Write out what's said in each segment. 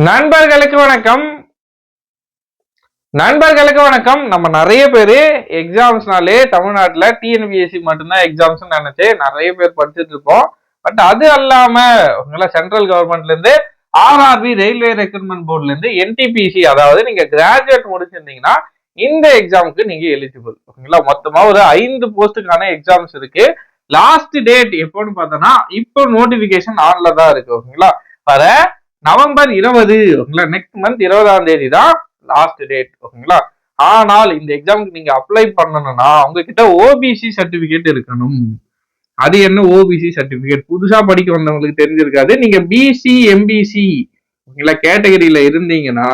நண்பர்களுக்கு வணக்கம். நம்ம நிறைய பேரு எக்ஸாம்ஸ்னாலே தமிழ்நாட்டுல டிஎன்பிஎஸ்சி மட்டும்தான் எக்ஸாம்ஸ் நினைச்சு நிறைய பேர் படிச்சுட்டு இருப்போம். பட் அது அல்லாம உங்களை சென்ட்ரல் கவர்மெண்ட்ல இருந்து ஆர்ஆர்பி ரயில்வே ரெக்ரூட்மெண்ட் போர்ட்ல இருந்து என்டிபிசி, அதாவது நீங்க கிராஜுவேட் முடிச்சிருந்தீங்கன்னா இந்த எக்ஸாமுக்கு நீங்க எலிஜிபிள். ஓகேங்களா, மொத்தமா ஒரு 5 போஸ்டுக்கான எக்ஸாம்ஸ் இருக்கு. லாஸ்ட் டேட் எப்போன்னு பார்த்தோம்னா இப்போ நோட்டிபிகேஷன் ஆன்ல தான் இருக்கு. ஓகேங்களா, வர நவம்பர் 20, ஓகேங்களா, நெக்ஸ்ட் மந்த் 20ஆம் தேதி தான் லாஸ்ட் டேட். ஓகேங்களா, ஆனால் இந்த எக்ஸாமுக்கு நீங்க அப்ளை பண்ணணும்னா உங்ககிட்ட ஓபிசி சர்டிபிகேட் இருக்கணும். அது என்ன ஓபிசி சர்டிபிகேட்? புதுசா படிக்க வந்தவங்களுக்கு தெரிஞ்சிருக்காது. நீங்க பிசி எம்பிசி ஓகேங்களா கேட்டகரியில இருந்தீங்கன்னா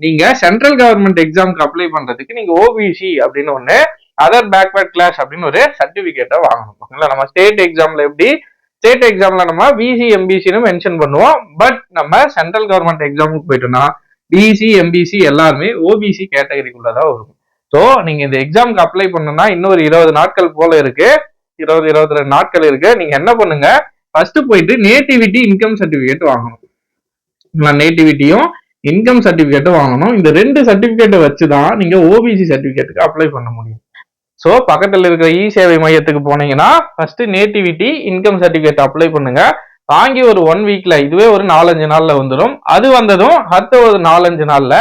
நீங்க சென்ட்ரல் கவர்மெண்ட் எக்ஸாமுக்கு அப்ளை பண்றதுக்கு நீங்க ஓபிசி அப்படின்னு ஒண்ணு, அதர் பேக்வர்ட் கிளாஸ் அப்படின்னு ஒரு சர்டிபிகேட்டை வாங்கணும். ஓகேங்களா, நம்ம ஸ்டேட் எக்ஸாம்ல எப்படி ஸ்டேட் எக்ஸாம்ல நம்ம பிசி எம்பிசின்னு மென்ஷன் பண்ணுவோம். பட் நம்ம சென்ட்ரல் கவர்மெண்ட் எக்ஸாமுக்கு போயிட்டோம்னா பிசி எம்பிசி எல்லாருமே ஓபிசி கேட்டகரிக்குள்ளதான் வரும். ஸோ நீங்க இந்த எக்ஸாமுக்கு அப்ளை பண்ணணும்னா இன்னொரு 20 நாட்கள் போல இருக்கு, 22 நாட்கள் இருக்கு. நீங்க என்ன பண்ணுங்க, ஃபர்ஸ்ட் போயிட்டு நேட்டிவிட்டி இன்கம் சர்டிபிகேட் வாங்கணும். நேட்டிவிட்டியும் இன்கம் சர்டிபிகேட்டும் வாங்கணும். இந்த 2 சர்டிபிகேட்டை வச்சுதான் நீங்க ஓபிசி சர்டிபிகேட்டுக்கு அப்ளை பண்ண முடியும். ஸோ பக்கத்தில் இருக்கிற இ சேவை மையத்துக்கு போனீங்கன்னா first nativity income certificate apply பண்ணுங்க. வாங்கி ஒரு 1 வீக்ல, இதுவே ஒரு 4-5 நாள்ல வந்துடும். அது வந்ததும் அடுத்த ஒரு 4-5 நாள்ல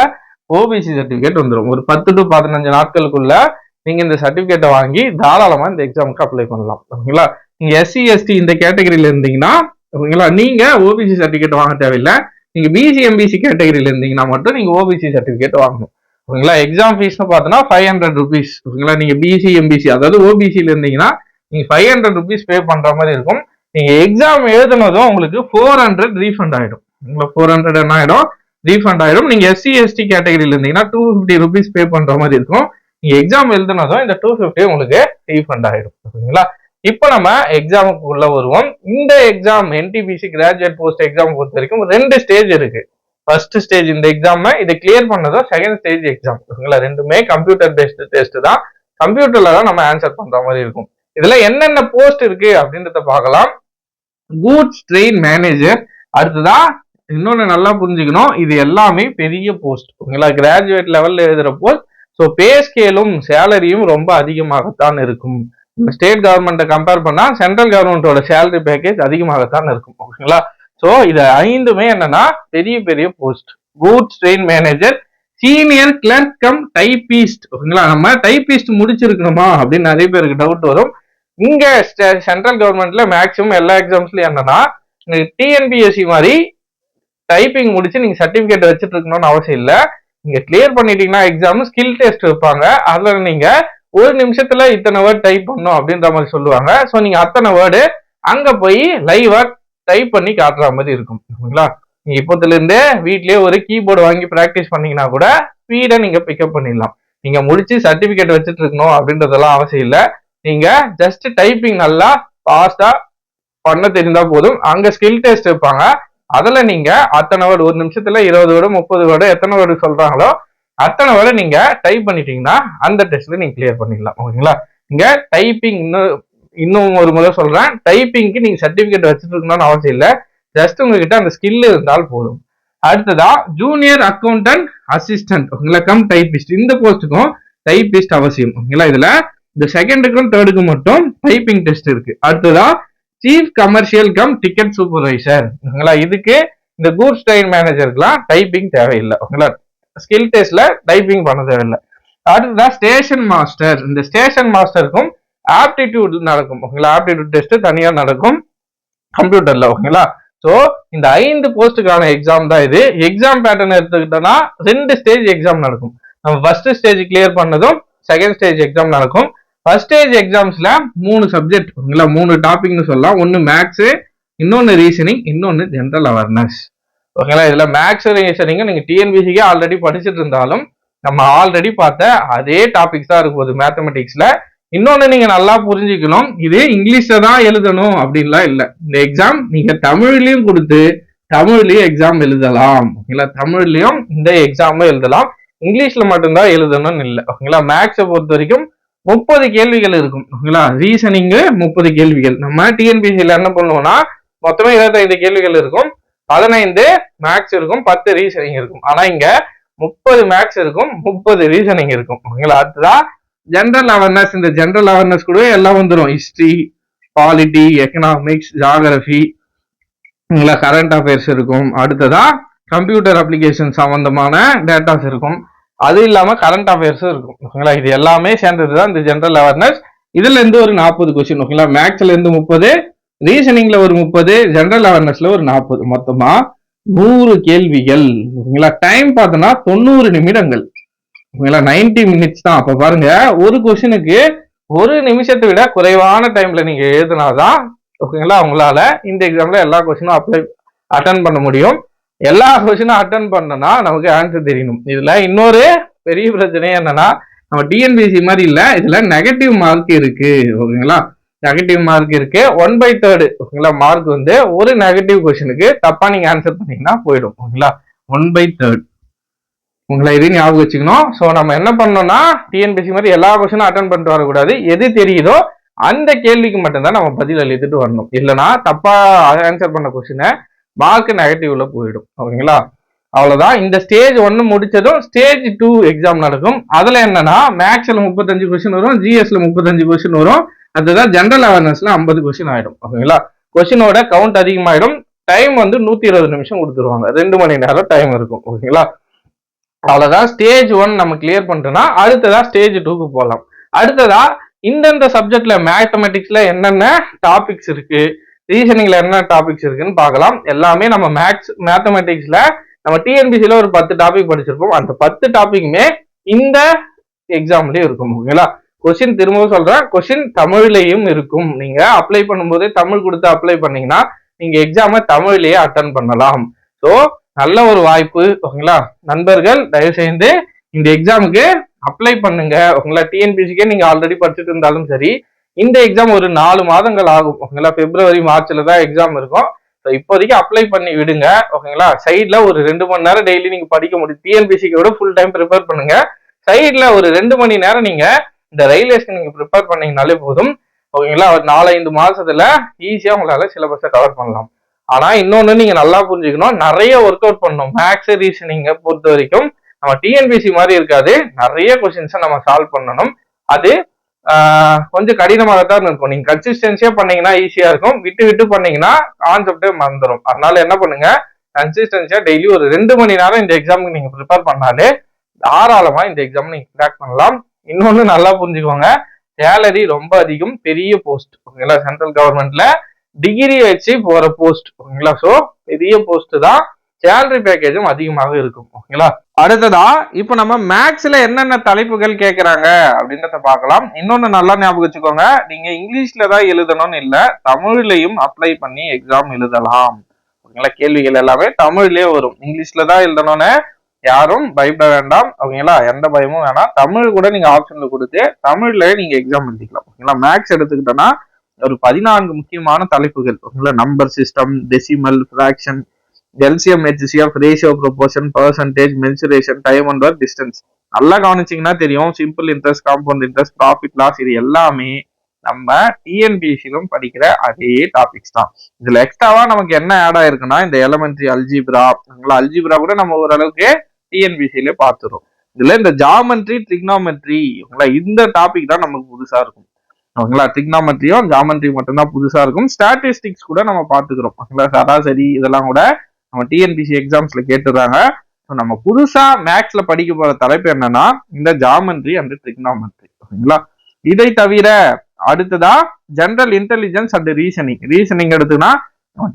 ஓபிசி சர்டிபிகேட் வந்துடும். ஒரு 10 to 15 நாட்களுக்குள்ள நீங்க இந்த சர்டிபிகேட்டை வாங்கி தாராளமா இந்த எக்ஸாமுக்கு அப்ளை பண்ணலாம். ஓகேங்களா, நீங்க எஸ்சி எஸ்டி இந்த கேட்டகரியில இருந்தீங்கன்னா ஓகேங்களா நீங்க ஓபிசி சர்டிபிகேட் வாங்க தேவையில்லை. நீங்க பிசி எம்பிசி கேட்டகரியில இருந்தீங்கன்னா மட்டும் நீங்க ஓபிசி சர்டிபிகேட் வாங்கணும். ஓகேங்களா, எக்ஸாம் ஃபீஸ்னு பார்த்தோன்னா 500 rupees. ஓகேங்களா, நீங்க பிசி எம்பிசி அதாவது ஓபிசியில இருந்தீங்கன்னா நீங்க 500 rupees பே பண்ற மாதிரி இருக்கும். நீங்க எக்ஸாம் எழுதுனதும் உங்களுக்கு 400 ரீஃபண்ட் ஆயிடும். உங்களுக்கு 400 என்ன ஆயிடும், ரீஃபண்ட் ஆயிடும். நீங்க எஸ்சி எஸ்டி கேட்டகரியில இருந்தீங்கன்னா 250 rupees பே பண்ற மாதிரி இருக்கும். நீங்க எக்ஸாம் எழுதுனதும் இந்த 250 உங்களுக்கு ரீஃபண்ட் ஆயிடும். ஓகேங்களா, இப்போ நம்ம எக்ஸாமுக்கு உள்ள வருவோம். இந்த exam NTPC graduate post exam பொறுத்த வரைக்கும் 2 ஸ்டேஜ் இருக்கு. ஃபர்ஸ்ட் ஸ்டேஜ் இந்த எக்ஸாம், இதை கிளியர் பண்ணதும் செகண்ட் ஸ்டேஜ் எக்ஸாம். ஓகேங்களா, ரெண்டுமே கம்ப்யூட்டர் பேஸ்ட் டெஸ்ட் தான். கம்ப்யூட்டர்ல தான் நம்ம ஆன்சர் பண்ற மாதிரி இருக்கும். இதுல என்னென்ன போஸ்ட் இருக்கு அப்படின்றத பார்க்கலாம். கூட்ஸ் ட்ரெயின் மேனேஜர், அடுத்ததான் இன்னொன்னு நல்லா புரிஞ்சுக்கணும், இது எல்லாமே பெரிய போஸ்ட். ஓகேங்களா, கிராஜுவேட் லெவல்ல எழுதுற போஸ்ட். ஸோ பே ஸ்கேலும் சேலரியும் ரொம்ப அதிகமாகத்தான் இருக்கும். ஸ்டேட் கவர்மெண்ட்டை கம்பேர் பண்ணா சென்ட்ரல் கவர்மெண்டோட சேலரி பேக்கேஜ் அதிகமாகத்தான் இருக்கும். ஓகேங்களா, சோ இது 5மே என்னன்னா பெரிய பெரிய post. Goods train manager, senior clerk cum typist. ஓகேங்களா, நம்ம டைபிஸ்ட் முடிச்சிருக்கணுமா அப்படின்னு நிறைய பேருக்கு டவுட் வரும். இங்க சென்ட்ரல் கவர்மெண்ட்ல மேக்சிமம் எல்லா எக்ஸாம்ஸ்லயும் என்னன்னா டிஎன்பிஎஸ்சி மாதிரி டைப்பிங் முடிச்சு நீங்க சர்டிபிகேட் வச்சுட்டு இருக்கணும்னு அவசியம் இல்லை. நீங்க கிளியர் பண்ணிட்டீங்கன்னா எக்ஸாம் ஸ்கில் டெஸ்ட் வைப்பாங்க. அதுல நீங்க 1 நிமிஷத்துல இத்தனை வேர்ட் டைப் பண்ணும் அப்படின்ற மாதிரி சொல்லுவாங்க. ஸோ நீங்க அத்தனை வேர்டு அங்க போய் லைவா டைப் பண்ணி காட்டுற மாதிரி இருக்கும். ஓகேங்களா, நீங்க இப்போதுல இருந்தே வீட்லயே ஒரு கீபோர்டு வாங்கி பிராக்டிஸ் பண்ணீங்கன்னா கூட ஸ்பீடை நீங்க பிக்கப் பண்ணிடலாம். நீங்க முடிச்சு சர்டிபிகேட் வச்சுட்டு இருக்கணும் அப்படின்றதெல்லாம் அவசியம் இல்லை. நீங்க ஜஸ்ட் டைப்பிங் நல்லா ஃபாஸ்டா பண்ண தெரிந்தா போதும். அங்க ஸ்கில் டெஸ்ட் வைப்பாங்க. அதுல நீங்க அத்தனை வேர்டு 1 நிமிஷத்துல 20 வேர்டு 30 வேர்டு எத்தனை வேர்டு சொல்றாங்களோ அத்தனை வேர்டு நீங்க டைப் பண்ணிட்டீங்கன்னா அந்த டெஸ்ட்ல நீங்க கிளியர் பண்ணிடலாம். ஓகேங்களா, நீங்க டைப்பிங் இன்னும் ஒரு முறை சொல்றேன், டைப்பிங்க்கு நீங்க சர்டிபிகேட் வச்சுட்டு இருக்கணும்னு அவசியம் இல்லை. ஜஸ்ட் உங்ககிட்ட அந்த ஸ்கில் இருந்தால் போதும். அடுத்ததா ஜூனியர் அக்கௌண்டன்ட் அசிஸ்டன்ட். ஓகேங்களா, கம் டைபிஸ்ட். இந்த போஸ்ட்டுக்கும் டைபிஸ்ட் அவசியம். ஓகேங்களா, இதுல இந்த செகண்டுக்கும் தேர்டுக்கும் மட்டும் டைப்பிங் டெஸ்ட் இருக்கு. அடுத்ததா chief commercial come ticket supervisor. ஓகேங்களா, இதுக்கு இந்த கூட்ஸ் ட்ரெயின் மேனேஜருக்குலாம் டைப்பிங் தேவையில்லை. ஓகேங்களா, ஸ்கில் டெஸ்ட்ல டைப்பிங் பண்ண தேவையில்லை. அடுத்ததா ஸ்டேஷன் மாஸ்டர். இந்த ஸ்டேஷன் மாஸ்டருக்கும் ஆப்டிடியூட் நடக்கும். ஓகேங்களா, ஆப்டிடியூட் டெஸ்ட் தனியா நடக்கும் கம்ப்யூட்டர்ல. ஓகேங்களா, சோ இந்த 5 போஸ்டுக்கான எக்ஸாம் தான் இது. எக்ஸாம் பேட்டர்ன் எடுத்துக்கிட்டோம்னா 2 ஸ்டேஜ் எக்ஸாம் நடக்கும். நம்ம ஃபர்ஸ்ட் ஸ்டேஜ் கிளியர் பண்ணதும் செகண்ட் ஸ்டேஜ் எக்ஸாம் நடக்கும். ஃபர்ஸ்ட் ஸ்டேஜ் எக்ஸாம்ஸ்ல 3 சப்ஜெக்ட். ஓகேங்களா, 3 டாபிக்னு சொல்லலாம். ஒன்னு மேக்ஸ், இன்னொன்னு ரீசனிங், இன்னொன்னு ஜெனரல் அவேர்னஸ். ஓகேங்களா, இதுல மேக்ஸ் ரீசனிங் நீங்க டிஎன்பிசிக்கே ஆல்ரெடி படிச்சுட்டு இருந்தாலும் நம்ம ஆல்ரெடி பார்த்த அதே டாபிக்ஸ் தான் இருக்கும் போது மேத்தமெட்டிக்ஸ்ல. இன்னொன்னு நீங்க நல்லா புரிஞ்சுக்கணும், இது இங்கிலீஷ்ல தான் எழுதணும் அப்படின்லாம் இல்லை. இந்த எக்ஸாம் நீங்க தமிழ்லயும் கொடுத்து தமிழ்லயும் எக்ஸாம் எழுதலாம். ஓகேங்களா, தமிழ்லயும் இந்த எக்ஸாம் எழுதலாம். இங்கிலீஷ்ல மட்டும்தான் எழுதணும்னு இல்லை. ஓகேங்களா, மேக்ஸை பொறுத்த வரைக்கும் 30 கேள்விகள் இருக்கும். ஓகேங்களா, ரீசனிங் 30 கேள்விகள். நம்ம டிஎன்பிசியில என்ன பண்ணுவோம்னா மொத்தமே 25 கேள்விகள் இருக்கும். 15 மேக்ஸ் இருக்கும், 10 ரீசனிங் இருக்கும். ஆனா இங்க 30 மேக்ஸ் இருக்கும், 30 ரீசனிங் இருக்கும். ஓகேங்களா? அடுத்ததான் ஜென்ரல் அவேர்னஸ். இந்த ஜென்ரல் அவேர்னஸ் கூட எல்லாம் வந்துடும். History, polity, economics, geography, current affairs இருக்கும். அடுத்ததா கம்ப்யூட்டர் அப்ளிகேஷன் சம்பந்தமான டேட்டாஸ் இருக்கும். அது இல்லாம கரண்ட் அஃபேர்ஸும் இருக்கும். ஓகேங்களா? இது எல்லாமே சேர்ந்ததுதான் இந்த ஜென்ரல் அவேர்னஸ். இதுல இருந்து ஒரு 40 கொஸ்டின். ஓகேங்களா? மேக்ஸ்ல இருந்து 30, ரீசனிங்ல ஒரு 30, ஜென்ரல் அவேர்னஸ்ல ஒரு 40, மொத்தமா 100 கேள்விகள். ஓகேங்களா? டைம் பார்த்தோம்னா 90 நிமிடங்கள். ஓகேங்களா? 90 மினிட்ஸ் தான். அப்ப பாருங்க, ஒரு கொஸ்டினுக்கு ஒரு நிமிஷத்தை விட குறைவான டைம்ல நீங்க எழுதினாதான் ஓகேங்களா உங்களால இந்த எக்ஸாம்ல எல்லா கொஸ்டினும் அட்டன் பண்ண முடியும். எல்லா கொஸ்டினும் அட்டன் பண்ணனா நமக்கு ஆன்சர் தெரியணும். இதுல இன்னொரு பெரிய பிரச்சனை என்னன்னா, நம்ம டிஎன்பிஎஸ்சி மாதிரி இல்ல, இதுல நெகட்டிவ் மார்க் இருக்கு. ஓகேங்களா? நெகட்டிவ் மார்க் இருக்கு. 1/3 ஓகேங்களா மார்க் வந்து ஒரு நெகட்டிவ் கொஸ்டினுக்கு தப்பா நீங்க ஆன்சர் பண்ணீங்கன்னா போயிடும். ஓகேங்களா? 1/3 உங்களை இதையும் ஞாபகம் வச்சுக்கணும். ஸோ நம்ம என்ன பண்ணோம்னா, டிஎன்பிஎஸ்சி மாதிரி எல்லா கொஸ்டினும் அட்டன் பண்ணிட்டு வரக்கூடாது. எது தெரியுதோ அந்த கேள்விக்கு மட்டும்தான் நம்ம பதில் அளித்துட்டு வரணும். இல்லைன்னா தப்பா ஆன்சர் பண்ண கொஸ்டினை மார்க் நெகட்டிவ்ல போயிடும். ஓகேங்களா? அவ்வளவுதான். இந்த ஸ்டேஜ் 1 முடிச்சதும் ஸ்டேஜ் 2 எக்ஸாம் நடக்கும். அதுல என்னன்னா, மேக்ஸ்ல 35 கொஸ்டின் வரும், ஜிஎஸ்ல 35 கொஸ்டின் வரும். அதுதான் ஜென்ரல் அவேர்னஸ்ல 50 கொஸ்டின் ஆயிடும். ஓகேங்களா? கொஸ்டினோட கவுண்ட் அதிகமாயிடும். டைம் வந்து 120 நிமிஷம் கொடுத்துருவாங்க. 2 மணி நேரம் டைம் இருக்கும். ஓகேங்களா? அவ்வளவுதான். ஸ்டேஜ் 1 நம்ம கிளியர் பண்ணிட்டோம்னா அடுத்ததா ஸ்டேஜ் 2க்கு போகலாம். அடுத்ததா இந்தந்த சப்ஜெக்ட்ல மேத்தமெட்டிக்ஸ்ல என்னென்ன டாபிக்ஸ் இருக்கு, ரீசனிங்ல என்ன டாபிக்ஸ் இருக்குன்னு பார்க்கலாம். எல்லாமே நம்ம மேத்தமெட்டிக்ஸ்ல நம்ம டிஎன்பிசில ஒரு 10 டாபிக் படிச்சிருப்போம். அந்த 10 டாபிக்குமே இந்த எக்ஸாம்லயே இருக்கும். ஓகேங்களா? கொஸ்டின் திரும்பவும் சொல்றேன், கொஸ்டின் தமிழ்லயும் இருக்கும். நீங்க அப்ளை பண்ணும்போது தமிழ் கொடுத்து அப்ளை பண்ணீங்கன்னா நீங்க எக்ஸாம தமிழ்லயே அட்டன் பண்ணலாம். ஸோ நல்ல ஒரு வாய்ப்பு. ஓகேங்களா? நண்பர்கள் தயவு செய்து இந்த எக்ஸாமுக்கு அப்ளை பண்ணுங்க. ஓகேங்களா? டிஎன்பிசிக்கே நீங்க ஆல்ரெடி படிச்சுட்டு இருந்தாலும் சரி, இந்த எக்ஸாம் ஒரு 4 மாதங்கள் ஆகும். ஓகேங்களா? பிப்ரவரி மார்ச்ல தான் எக்ஸாம் இருக்கும். இப்போதைக்கு அப்ளை பண்ணி விடுங்க. ஓகேங்களா? சைட்ல ஒரு 2 மணி நேரம் டெய்லி நீங்க படிக்க முடியும். டிஎன்பிசிக்கு விட ஃபுல் டைம் ப்ரிப்பேர் பண்ணுங்க. சைட்ல ஒரு 2 மணி நேரம் நீங்க இந்த ரயில்வேஸ்க்கு நீங்க ப்ரிப்பேர் பண்ணீங்கனாலே போதும். ஓகேங்களா? ஒரு 4-5 மாசத்துல ஈஸியா உங்களால சிலபஸை கவர் பண்ணலாம். ஆனா இன்னொன்னு நீங்க நல்லா புரிஞ்சுக்கணும், நிறைய ஒர்க் அவுட் பண்ணணும். மேக்ஸ் ரீசனிங்க பொறுத்த வரைக்கும் நம்ம டிஎன்பிசி மாதிரி இருக்காது. நிறைய கொஸ்டின்ஸை நம்ம சால்வ் பண்ணணும். அது கொஞ்சம் கடினமாகத்தான் இருக்கும். நீங்க கன்சிஸ்டன்சியா பண்ணீங்கன்னா ஈஸியா இருக்கும். விட்டு விட்டு பண்ணீங்கன்னா கான்செப்டே மறந்துடும். அதனால என்ன பண்ணுங்க, கன்சிஸ்டன்சியா டெய்லி ஒரு 2 மணி நேரம் இந்த எக்ஸாமுக்கு நீங்க ப்ரிப்பேர் பண்ணாலே தாராளமா இந்த எக்ஸாம் நீங்க கிராக் பண்ணலாம். இன்னொன்னு நல்லா புரிஞ்சுக்கோங்க, சேலரி ரொம்ப அதிகம், பெரிய போஸ்ட். ஓகேங்களா? சென்ட்ரல் கவர்மெண்ட்ல டிகிரி வச்சு போற போஸ்ட். ஓகேங்களா? சோ பெரிய போஸ்ட் தான், சேலரி பேக்கேஜும் அதிகமாக இருக்கும். ஓகேங்களா? அடுத்ததா இப்ப நம்ம மேக்ஸ்ல என்னென்ன தலைப்புகள் கேட்கறாங்க அப்படின்றத பார்க்கலாம். இன்னொன்னு நல்லா ஞாபகம் வச்சுக்கோங்க, நீங்க இங்கிலீஷ்ல தான் எழுதணும்னு இல்ல, தமிழ்லையும் அப்ளை பண்ணி எக்ஸாம் எழுதலாம். ஓகேங்களா? கேள்விகள் எல்லாமே தமிழ்லயே வரும். இங்கிலீஷ்ல தான் எழுதணும்னு யாரும் பயப்பட வேண்டாம். ஓகேங்களா? எந்த பயமும் வேணாம். தமிழ் கூட நீங்க ஆப்ஷன்ல கொடுத்து தமிழ்லயே நீங்க எக்ஸாம் எழுதிக்கலாம். ஓகேங்களா? மேக்ஸ் எடுத்துக்கிட்டோம்னா ஒரு 14 முக்கியமான தலைப்புகள். ஓகேங்களா? Number system, decimal, fraction, LCM, HCF, ratio, proportion, percentage, mensuration, time and work, distance. நல்லா கவனிச்சிங்கன்னா தெரியும், simple interest, compound interest, profit loss, இது எல்லாமே நம்ம டிஎன்பிஎஸ்சிலும் படிக்கிற அதே டாபிக்ஸ் தான். இதுல எக்ஸ்ட்ராவா நமக்கு என்ன ஆட் ஆயிருக்குன்னா, இந்த எலிமெண்ட்ரி அல்ஜிப்ரா. அல்ஜிப்ரா கூட நம்ம ஓரளவுக்கு டிஎன்பிஎஸ்சிலே பார்த்துரும். இதுல இந்த ஜாமெண்ட்ரி, ட்ரிக்னாமெட்ரி, இந்த டாபிக் தான் நமக்கு புதுசா இருக்கும். ஓகேங்களா? ட்ரிக்னாமெட்ரியும் ஜாமெண்ட்ரி மட்டும்தான் புதுசா இருக்கும். ஸ்டாட்டிஸ்டிக்ஸ் கூட நம்ம பாத்துக்கிறோம். ஓகேங்களா? சராசரி இதெல்லாம் கூட நம்ம டிஎன்பிசி எக்ஸாம்ஸ்ல கேட்டுறாங்க. நம்ம புதுசா மேக்ஸ்ல படிக்க போற தலைப்பு என்னன்னா இந்த ஜாமெண்ட்ரி அண்ட் ட்ரிக்னாமெட்ரி. ஓகேங்களா? இதை தவிர அடுத்ததா ஜெனரல் இன்டெலிஜென்ஸ் அண்ட் ரீசனிங் எடுத்துன்னா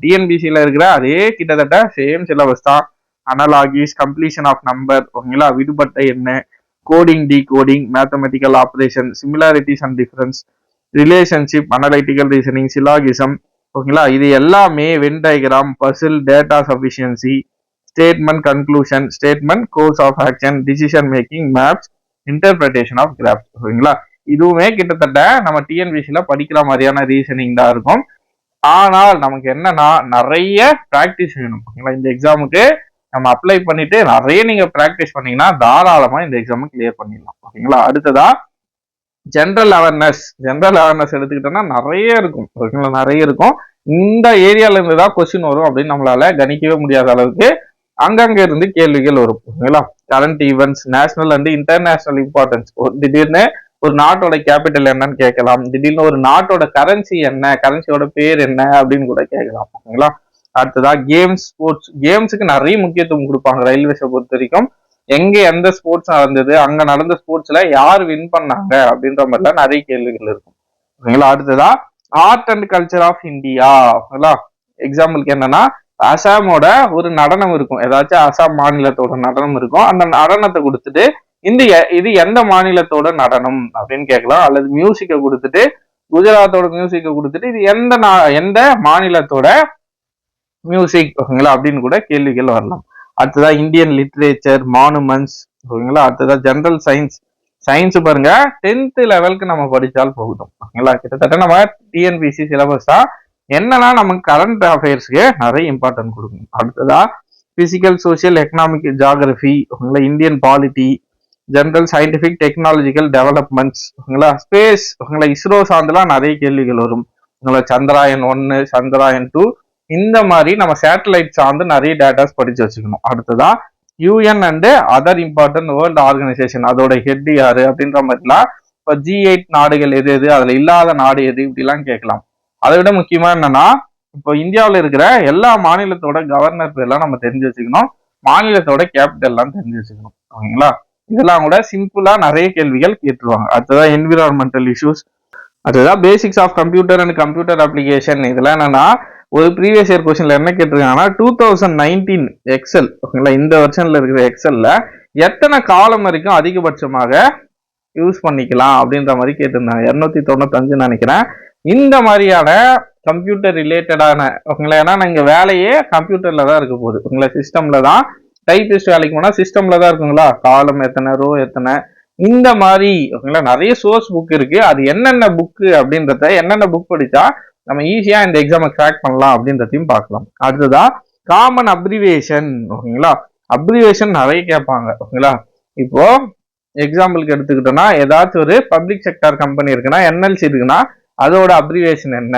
டிஎன்பிசில இருக்கிற அதே கிட்டத்தட்ட சேம் சிலபஸ் தான். அனலாகிஸ், கம்ப்ளீஷன் ஆஃப் நம்பர், ஓகேங்களா, விடுபட்ட என்ன, coding, decoding, mathematical operation, similarities and difference, relationship, analytical reasoning, syllogism, ஓகேங்களா, இது எல்லாமே Venn diagram, puzzle, data sufficiency, statement conclusion, statement, course of action, decision making, maps, interpretation of graph. ஓகேங்களா? இதுவுமே கிட்டத்தட்ட நம்ம டிஎன்பிசில படிக்கிற மாதிரியான ரீசனிங் தான் இருக்கும். ஆனால் நமக்கு என்னன்னா நிறைய பிராக்டிஸ் வேணும். ஓகேங்களா? இந்த எக்ஸாமுக்கு நம்ம அப்ளை பண்ணிட்டு நிறைய நீங்க பிராக்டிஸ் பண்ணீங்கன்னா தாராளமா இந்த எக்ஸாம் கிளியர் பண்ணிடலாம். ஓகேங்களா? அடுத்ததா ஜென்ரல் அவேர்னஸ் எடுத்துக்கிட்டோம்னா நிறைய இருக்கும், ஓகேங்களா, நிறைய இருக்கும். இந்த ஏரியால இருந்து தான் கொஸ்டின் வரும் அப்படின்னு நம்மளால கணிக்கவே முடியாத அளவுக்கு அங்கங்க இருந்து கேள்விகள் வரும், ஓகேங்களா. Current events, national and international importance, திடீர்னு ஒரு நாட்டோட கேபிட்டல் என்னன்னு கேட்கலாம், திடீர்னு ஒரு நாட்டோட கரன்சி என்ன, கரன்சியோட பேர் என்ன அப்படின்னு கூட கேட்கலாம், ஓகேங்களா. அடுத்ததா கேம்ஸ், ஸ்போர்ட்ஸ். கேம்ஸுக்கு நிறைய முக்கியத்துவம் கொடுப்பாங்க ரயில்வேஸை பொறுத்த வரைக்கும். எங்க எந்த ஸ்போர்ட்ஸ் நடந்தது, அங்க நடந்த ஸ்போர்ட்ஸ்ல யார் வின் பண்ணாங்க அப்படின்ற மாதிரிலாம் நிறைய கேள்விகள் இருக்கும், ஓகேங்களா. அடுத்ததா art and culture of India, ஓகேங்களா. எக்ஸாம்பிளுக்கு என்னன்னா அசாமோட ஒரு நடனம் இருக்கும், ஏதாச்சும் அசாம் மாநிலத்தோட நடனம் இருக்கும், அந்த நடனத்தை கொடுத்துட்டு இது எந்த மாநிலத்தோட நடனம் அப்படின்னு கேட்கலாம். அல்லது மியூசிக்கை கொடுத்துட்டு குஜராத்தோட மியூசிக்கை கொடுத்துட்டு இது எந்த மாநிலத்தோட மியூசிக், ஓகேங்களா, அப்படின்னு கூட கேள்விகள் வரலாம். அடுத்ததா இந்தியன் லிட்ரேச்சர், மானுமெண்ட்ஸ், ஓகேங்களா. அடுத்ததா ஜெனரல் சயின்ஸ் பாருங்க 10th லெவலுக்கு நம்ம படிச்சால் போகுதும், ஓகேங்களா. கிட்டத்தட்ட நம்ம டிஎன்பிசி சிலபஸ் தான் என்னன்னா நமக்கு கரண்ட் அஃபேர்ஸ்க்கு நிறைய இம்பார்ட்டன்ட் கொடுக்கணும். அடுத்ததா பிசிக்கல், சோசியல், எக்கனாமிக், ஜியாகிரபி, ஓகேங்களா. Indian polity, general scientific technological developments, ஓகேங்களா. ஸ்பேஸ், ஓகேங்களா. இஸ்ரோ சார்ந்தெல்லாம் நிறைய கேள்விகள் வரும், ஓகேங்களா. சந்திராயன் 1, சந்திராயன் 2, இந்த மாதிரி நம்ம சேட்டலைட் சார்ந்து நிறைய டேட்டாஸ் படிச்சு வச்சுக்கணும். அடுத்ததா UN and other important world organisation, அதோட ஹெட் யாரு அப்படின்ற மாதிரிலாம். இப்போ G8 நாடுகள் எது எது, அதுல இல்லாத நாடு எது, இப்படிலாம் கேட்கலாம். அதை விட முக்கியமா என்னன்னா இப்போ இந்தியாவில் இருக்கிற எல்லா மாநிலத்தோட கவர்னர் பேர்லாம் நம்ம தெரிஞ்சு வச்சுக்கணும், மாநிலத்தோட கேபிட்டல்லாம் தெரிஞ்சு வச்சுக்கணும், ஓகேங்களா. இதெல்லாம் கூட சிம்பிளா நிறைய கேள்விகள் கேட்டுருவாங்க. அடுத்ததான் என்விரான்மெண்டல் இஷ்யூஸ், அதுதான் basics of computer and computer application. இதெல்லாம் என்னன்னா ஒரு ப்ரீவியஸ் இயர் கொஸ்டின்ல என்ன கேட்டிருக்காங்கன்னா 2019 எக்ஸல், ஓகேங்களா, இந்த வருஷன்ல இருக்கிற எக்ஸல்ல எத்தனை காலம் வரைக்கும் அதிகபட்சமாக யூஸ் பண்ணிக்கலாம் அப்படின்ற மாதிரி கேட்டிருந்தாங்க. 295 நினைக்கிறேன். இந்த மாதிரியான கம்ப்யூட்டர் ரிலேட்டடான, ஓகேங்களா, ஏன்னா நீங்க வேலையே கம்ப்யூட்டர்ல தான் இருக்க போகுது, ஓகேங்களா. சிஸ்டம்ல தான் டைபிஸ்ட் வேலைக்கு போனா சிஸ்டம்ல தான் இருக்குங்களா, காலம் எத்தனை, ரோ எத்தனை, இந்த மாதிரி, ஓகேங்களா. நிறைய சோர்ஸ் புக் இருக்கு, அது என்னென்ன புக்கு அப்படின்றத, என்னென்ன புக் படிச்சா நம்ம ஈஸியா இந்த எக்ஸாமை கிராக் பண்ணலாம் அப்படின்றதையும் பார்க்கலாம். அடுத்ததா காமன் அப்ரிவேஷன், ஓகேங்களா. அப்ரிவேஷன் நிறைய கேட்பாங்க, ஓகேங்களா. இப்போ எக்ஸாம்பிளுக்கு எடுத்துக்கிட்டோம்னா ஏதாச்சும் ஒரு பப்ளிக் செக்டார் கம்பெனி இருக்குன்னா, என்எல்சி இருக்குன்னா அதோட அப்ரிவேஷன் என்ன,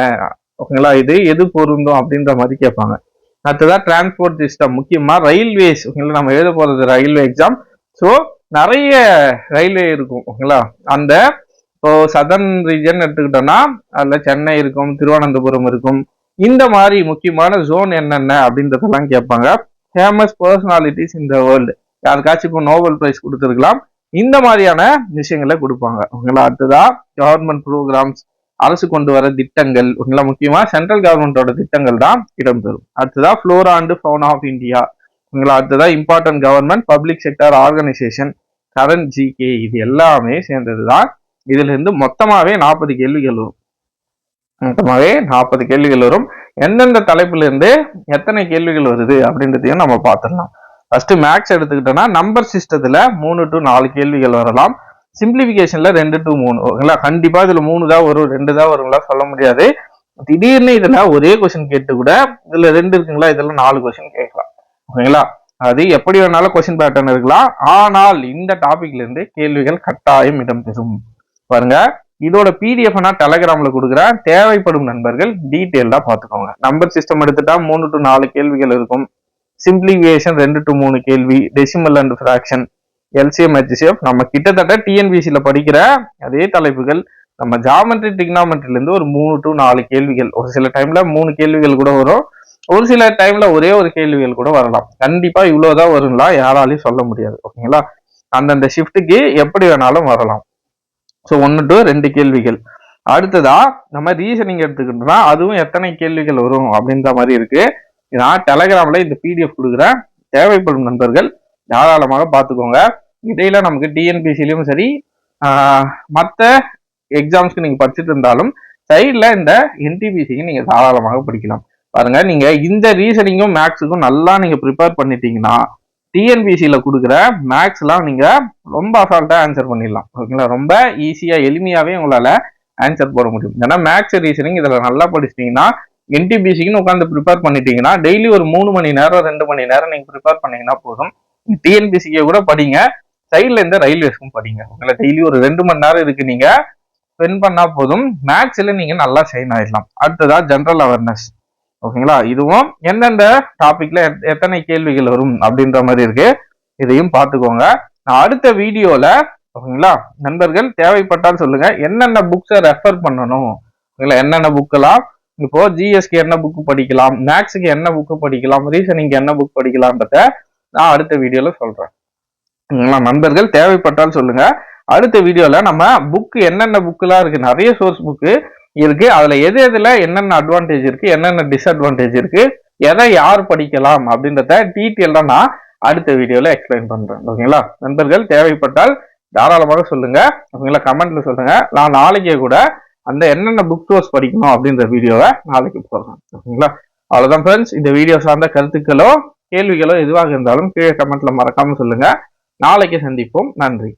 ஓகேங்களா, இது எது பொருந்தும் அப்படின்ற மாதிரி கேட்பாங்க. அடுத்ததா டிரான்ஸ்போர்ட் சிஸ்டம், முக்கியமா ரயில்வேஸ், ஓகேங்களா. நம்ம எழுத போறது ரயில்வே எக்ஸாம், ஸோ நிறைய ரயில்வே இருக்கும், ஓகேங்களா. அந்த இப்போ சதர்ன் ரீஜன் எடுத்துக்கிட்டோம்னா அதுல சென்னை இருக்கும், திருவனந்தபுரம் இருக்கும், இந்த மாதிரி முக்கியமான ஜோன் என்னென்ன அப்படின்றதெல்லாம் கேட்பாங்க. Famous personalities in the world, யாருக்காச்சும் இப்போ நோபல் பிரைஸ் கொடுத்துருக்கலாம், இந்த மாதிரியான விஷயங்களை கொடுப்பாங்க, ஓகேங்களா. அடுத்ததா கவர்மெண்ட் ப்ரோக்ராம்ஸ், அரசு கொண்டு வர திட்டங்கள், ஓகேங்களா. முக்கியமா சென்ட்ரல் கவர்மெண்டோட திட்டங்கள் தான் இடம்பெறும். அடுத்ததா flora and fauna of India, ஓகேங்களா. அடுத்ததா important government public sector organisation, current GK, இது எல்லாமே சேர்ந்ததுதான். இதுல இருந்து மொத்தமாவே 40 கேள்விகள் வரும், மொத்தமாவே 40 கேள்விகள் வரும். எந்தெந்த தலைப்புல இருந்து எத்தனை கேள்விகள் வருது அப்படின்றதையும் நம்ம பார்த்துடலாம். ஃபர்ஸ்ட் மேக்ஸ் எடுத்துக்கிட்டோம்னா நம்பர் சிஸ்டத்துல 3 to 4 கேள்விகள் வரலாம், சிம்பிளிபிகேஷன்ல 2 to 3, ஓகேங்களா. கண்டிப்பா இதுல 3 தான் வரும், 2 தான் வருங்களா சொல்ல முடியாது. திடீர்னு இதுல ஒரே கொஸ்டின் கேட்டு கூட இதுல 2 இருக்குங்களா, இதெல்லாம் 4 கொஸ்டின் கேட்கலாம், ஓகேங்களா. அது எப்படி வேணாலும் கொஸ்டின் பேட்டர்ன் இருக்கலாம், ஆனால் இந்த டாபிக்ல இருந்து கேள்விகள் கட்டாயம் இடம்பெறும். பாருங்க, இதோட பிடிஎஃப் நான் டெலகிராம்ல கொடுக்குறேன், தேவைப்படும் நண்பர்கள் டீட்டெயிலா பார்த்துக்கோங்க. நம்பர் சிஸ்டம் எடுத்துட்டா 3 to 4 கேள்விகள் இருக்கும், சிம்பிளிஃபிகேஷன் 2 to 3 கேள்வி, decimal and fraction, LCM HCF, நம்ம கிட்டத்தட்ட டிஎன்பிசியில படிக்கிற அதே தலைப்புகள். நம்ம ஜாமெட்ரி டிக்னாமெட்ரில இருந்து ஒரு 3 to 4 கேள்விகள், ஒரு சில டைம்ல 3 கேள்விகள் கூட வரும், ஒரு சில டைம்ல ஒரே ஒரு கேள்விகள் கூட வரலாம். கண்டிப்பா இவ்வளவுதான் வருங்களா யாராலையும் சொல்ல முடியாது, ஓகேங்களா. அந்தந்த ஷிஃப்ட்டுக்கு எப்படி வேணாலும் வரலாம். ஸோ 1 to 2 கேள்விகள். அடுத்ததா நம்ம ரீசனிங் எடுத்துக்கிட்டோம்னா அதுவும் எத்தனை கேள்விகள் வரும் அப்படின்ற மாதிரி இருக்கு. நான் டெலகிராம்ல இந்த பிடிஎஃப் கொடுக்குறேன், தேவைப்படும் நண்பர்கள் தாராளமாக பார்த்துக்கோங்க. இடையில நமக்கு டிஎன்பிசிலையும் சரி மற்ற எக்ஸாம்ஸ்க்கு நீங்க படிச்சுட்டு இருந்தாலும் சைட்ல இந்த என்டிபிசிக்கு நீங்க தாராளமாக படிக்கலாம். பாருங்க, நீங்க இந்த ரீசனிங்கும் மேக்ஸுக்கும் நல்லா நீங்க ப்ரிப்பேர் பண்ணிட்டீங்கன்னா டிஎன்பிசியில கொடுக்குற மேக்ஸ் எல்லாம் நீங்க ரொம்ப அசால்ட்டா ஆன்சர் பண்ணிடலாம், ஓகேங்களா. ரொம்ப ஈஸியா எளிமையாவே உங்களால ஆன்சர் போட முடியும். ஏன்னா மேக்ஸ் ரீசனிங் இதுல நல்லா படிச்சிட்டீங்கன்னா என்டிபிசிக்குன்னு உட்காந்து ப்ரிப்பேர் பண்ணிட்டீங்கன்னா டெய்லி ஒரு 3 மணி நேரம் 2 மணி நேரம் நீங்க ப்ரிப்பேர் பண்ணீங்கன்னா போதும். டிஎன்பிசிக்கு கூட படிங்க, சைட்ல இந்த ரயில்வேஸ்க்கும் படிங்க, உங்களை டெய்லி ஒரு 2 மணி நேரம் இருக்கு, நீங்க ஸ்பெண்ட் பண்ணா போதும், மேக்ஸ்ல நீங்க நல்லா ஷைன் ஆயிடலாம். அடுத்ததா ஜெனரல் அவேர்னஸ். ஓகேங்களா, இதுவும் எந்தெந்த டாபிக்ல எத்தனை கேள்விகள் வரும் அப்படின்ற மாதிரி இருக்கு, இதையும் பார்த்துக்கோங்க. நான் அடுத்த வீடியோல ஓகேங்களா நண்பர்கள் தேவைப்பட்டால் சொல்லுங்க என்னென்ன புக்ஸை ரெஃபர் பண்ணணும், என்னென்ன புக்கெல்லாம் இப்போ ஜிஎஸ்க்கு என்ன புக் படிக்கலாம், மேக்ஸுக்கு என்ன புக் படிக்கலாம், ரீசனிங்க்கு என்ன புக் படிக்கலாம்ன்றத நான் அடுத்த வீடியோல சொல்றேன். நண்பர்கள் தேவைப்பட்டால் சொல்லுங்க. அடுத்த வீடியோல நம்ம புக் என்னென்ன புக்கெல்லாம் இருக்கு, நிறைய சோர்ஸ் புக்கு இருக்கு, அதுல எது எதுல என்னென்ன அட்வான்டேஜ் இருக்கு, என்னென்ன டிஸ்அட்வான்டேஜ் இருக்கு, எதை யார் படிக்கலாம் அப்படின்றத டீட்டெயிலா நான் அடுத்த வீடியோல எக்ஸ்பிளைன் பண்றேன். ஓகேங்களா நண்பர்கள், தேவைப்பட்டால் தாராளமாக சொல்லுங்க. ஓகேங்களா, கமெண்ட்ல சொல்லுங்க. நான் நாளைக்கே கூட அந்த என்னென்ன புக் சோர்ஸ் படிக்கணும் அப்படின்ற வீடியோவை நாளைக்கு போடுறேன். ஓகேங்களா, அவ்வளவுதான் ஃப்ரெண்ட்ஸ். இந்த வீடியோ சார்ந்த கருத்துக்களோ கேள்விகளோ எதுவாக இருந்தாலும் கீழே கமெண்ட்ல மறக்காம சொல்லுங்க. நாளைக்கு சந்திப்போம். நன்றி.